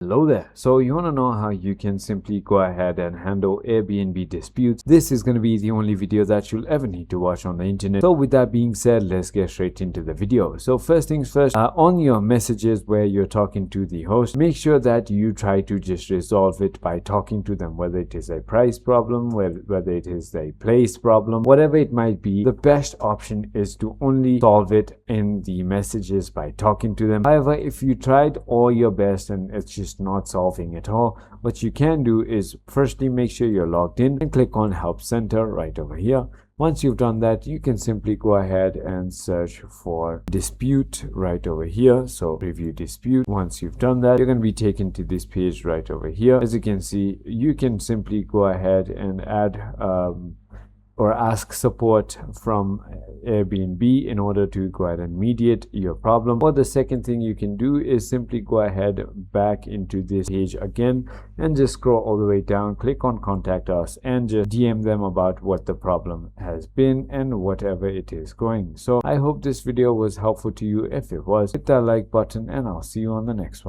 Hello there. So you want to know how you can simply go ahead and handle Airbnb disputes. This is going to be the only video that you'll ever need to watch on the internet. So with that being said, let's get straight into the video. So first things first, on your messages where you're talking to the host, make sure that you try to just resolve it by talking to them, whether it is a price problem, whether it is a place problem, whatever it might be. The best option is to only solve it in the messages by talking to them. However, if you tried all your best and it's just not solving at all, what you can do is firstly make sure you're logged in and click on Help Center right over here. Once you've done that, you can simply go ahead and search for dispute right over here. So review dispute. Once you've done that, you're going to be taken to this page right over here. As you can see, you can simply go ahead and add or ask support from Airbnb in order to go ahead and mediate your problem. Or the second thing you can do is simply go ahead back into this page again and just scroll all the way down, click on contact us and just DM them about what the problem has been and whatever it is going. So I hope this video was helpful to you. If it was, hit that like button and I'll see you on the next one.